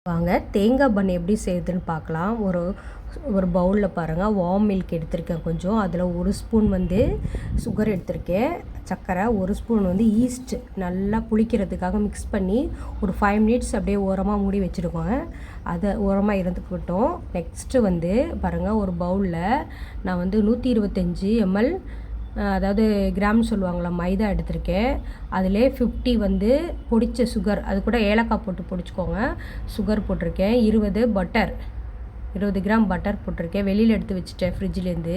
வாங்க தேங்காய் பன் எப்படி செய்யுதுன்னு பார்க்கலாம். ஒரு ஒரு பவுலில் பாருங்கள், வார்ம் மில்க் எடுத்திருக்கேன் கொஞ்சம். அதில் 1 ஸ்பூன் வந்து சுகர் எடுத்திருக்கேன், சர்க்கரை. 1 ஸ்பூன் வந்து ஈஸ்ட் நல்லா புளிக்கிறதுக்காக மிக்ஸ் பண்ணி ஒரு 5 மினிட்ஸ் அப்படியே ஓரமாக மூடி வச்சுருக்கோங்க. அதை ஓரமாக இருந்துக்கிட்டோம். நெக்ஸ்ட்டு வந்து பாருங்கள், ஒரு பவுலில் நான் வந்து 125 ml அதாவது கிராம் சொல்லுவாங்களா, மைதா எடுத்திருக்கேன். அதிலே 50 வந்து பொடிச்ச சுகர், அது கூட ஏலக்காய் போட்டு பொடிச்சுக்கோங்க. சுகர் போட்டிருக்கேன். 20 கிராம் பட்டர் போட்டிருக்கேன். வெளியில் எடுத்து வச்சுட்டேன் ஃப்ரிட்ஜிலேருந்து.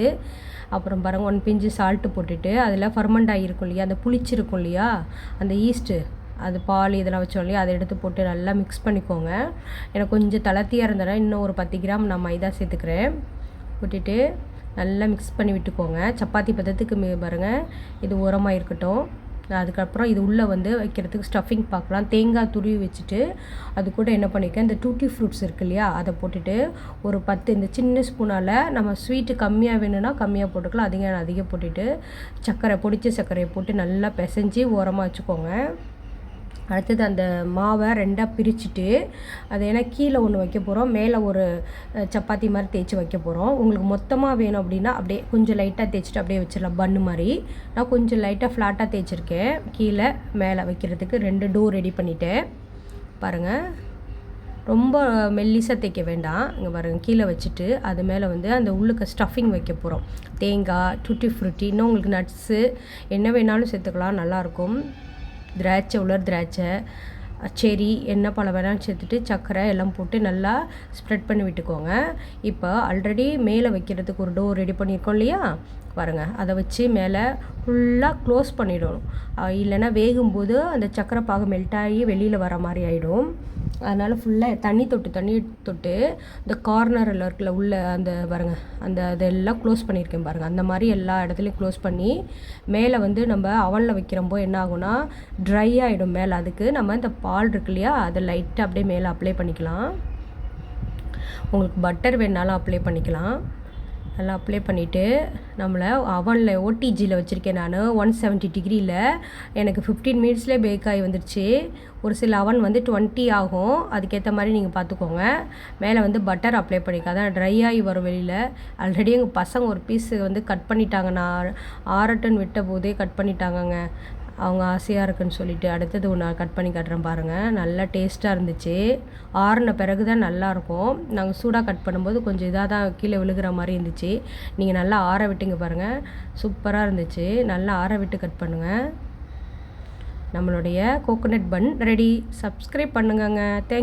அப்புறம் பாருங்கள், 1 பிஞ்சு சால்ட்டு போட்டுட்டு, அதில் ஃபர்மெண்ட் ஆகிருக்கும் இல்லையா, அந்த புளிச்சிருக்கும் இல்லையா, அந்த ஈஸ்ட்டு, அது பால் இதெல்லாம் வச்சோம் இல்லையா, அதை எடுத்து போட்டு நல்லா மிக்ஸ் பண்ணிக்கோங்க. எனக்கு கொஞ்சம் தளர்த்தியாக இருந்தேன்னா இன்னும் ஒரு 10 கிராம் நான் மைதா சேர்த்துக்கிறேன். போட்டுட்டு நல்லா மிக்ஸ் பண்ணி விட்டுக்கோங்க. சப்பாத்தி பதத்துக்கு பாருங்கள், இது ஓரமாக இருக்கட்டும். அதுக்கப்புறம் இது உள்ளே வந்து வைக்கிறதுக்கு ஸ்டஃபிங் பார்க்கலாம். தேங்காய் துருவி வச்சுட்டு அது கூட என்ன பண்ணியிருக்கேன், இந்த டூட்டி ஃப்ரூட்ஸ் இருக்கு இல்லையா, அதை போட்டுட்டு ஒரு 10 இந்த சின்ன ஸ்பூனால் நம்ம ஸ்வீட்டு கம்மியாக வேணும்னா கம்மியாக போட்டுக்கலாம், அதிகம் போட்டுட்டு சர்க்கரை, பொடிச்ச சர்க்கரையை போட்டு நல்லா பிசைஞ்சு ஓரமாக வச்சுக்கோங்க. அடுத்தது அந்த மாவை 2ஆக பிரிச்சுட்டு, அது ஏன்னா கீழே ஒன்று வைக்க போகிறோம், மேலே ஒரு சப்பாத்தி மாதிரி தேய்ச்சி வைக்க போகிறோம். உங்களுக்கு மொத்தமாக வேணும் அப்படின்னா அப்படியே கொஞ்சம் லைட்டாக தேய்ச்சிட்டு அப்படியே வச்சிடலாம், பன்னு மாதிரி. நான் கொஞ்சம் லைட்டாக ஃப்ளாட்டாக தேய்ச்சிருக்கேன். கீழே மேலே வைக்கிறதுக்கு 2 டோ ரெடி பண்ணிட்டேன். பாருங்கள், ரொம்ப மெல்லிசாக தேய்க்க வேண்டாம். இங்கே பாருங்கள், கீழே வச்சுட்டு அது மேலே வந்து அந்த உள்ளுக்கு ஸ்டஃபிங் வைக்க போகிறோம். தேங்காய், டூட்டி ஃப்ரூட்டி, இன்னும் உங்களுக்கு நட்ஸு என்ன வேணாலும் சேர்த்துக்கலாம், நல்லாயிருக்கும். திராட்சை, உலர் திராட்சை, செரி, எண்ணெய் பழம் வேணாலும் சேர்த்துட்டு சர்க்கரை எல்லாம் போட்டு நல்லா ஸ்ப்ரெட் பண்ணி விட்டுக்கோங்க. இப்போ ஆல்ரெடி மேலே வைக்கிறதுக்கு ஒரு டோ ரெடி பண்ணியிருக்கோம் இல்லையா, பாருங்கள், அதை வச்சு மேலே ஃபுல்லாக க்ளோஸ் பண்ணிடணும். இல்லைன்னா வேகும்போது அந்த சர்க்கரை பாகு மெல்ட் ஆகி வெளியில் வர மாதிரி ஆகிடும். அதனால் ஃபுல்லாக தண்ணி தொட்டு இந்த கார்னரில் இருக்குல்ல, உள்ள அந்த பாருங்கள், அந்த அதெல்லாம் க்ளோஸ் பண்ணியிருக்கேன் பாருங்கள். அந்த மாதிரி எல்லா இடத்துலையும் க்ளோஸ் பண்ணி மேலே வந்து நம்ம அவனில் வைக்கிறப்போ என்ன ஆகும்னா ட்ரை ஆகிடும் மேலே. அதுக்கு நம்ம இந்த பால் இருக்கு இல்லையா, அதை லைட்டாக அப்படியே மேலே அப்ளை பண்ணிக்கலாம். உங்களுக்கு பட்டர் வேணாலும் அப்ளை பண்ணிக்கலாம். நல்லா அப்ளை பண்ணிவிட்டு நம்மளை அவனில் ஓடிஜியில் வச்சுருக்கேன் நான், 170 டிகிரியில். எனக்கு 15 மினிட்ஸ்லேயே பேக் ஆகி வந்துடுச்சு. ஒரு சில அவன் வந்து 20 ஆகும், அதுக்கேற்ற மாதிரி நீங்கள் பார்த்துக்கோங்க. மேலே வந்து பட்டர் அப்ளை பண்ணிக்க, அதான் ட்ரை ஆகி வரும் வெளியில். ஆல்ரெடி எங்கள் பசங்க ஒரு பீஸு வந்து கட் பண்ணிட்டாங்க, நான் ஆரட்டன் விட்ட போதே கட் பண்ணிட்டாங்கங்க, அவங்க ஆசையாக இருக்குன்னு சொல்லிவிட்டு. அடுத்தது ஒன்று கட் பண்ணி காட்டுறேன் பாருங்கள், நல்லா டேஸ்ட்டாக இருந்துச்சு. ஆறின பிறகு தான் நல்லாயிருக்கும். நாங்கள் சூடாக கட் பண்ணும்போது கொஞ்சம் இதாக தான் கீழே விழுகிற மாதிரி இருந்துச்சு. நீங்கள் நல்லா ஆற விட்டுங்க பாருங்கள், சூப்பராக இருந்துச்சு. நல்லா ஆற விட்டு கட் பண்ணுங்கள். நம்மளுடைய கோகோனட் பன் ரெடி. சப்ஸ்கிரைப் பண்ணுங்கங்க. தேங்க்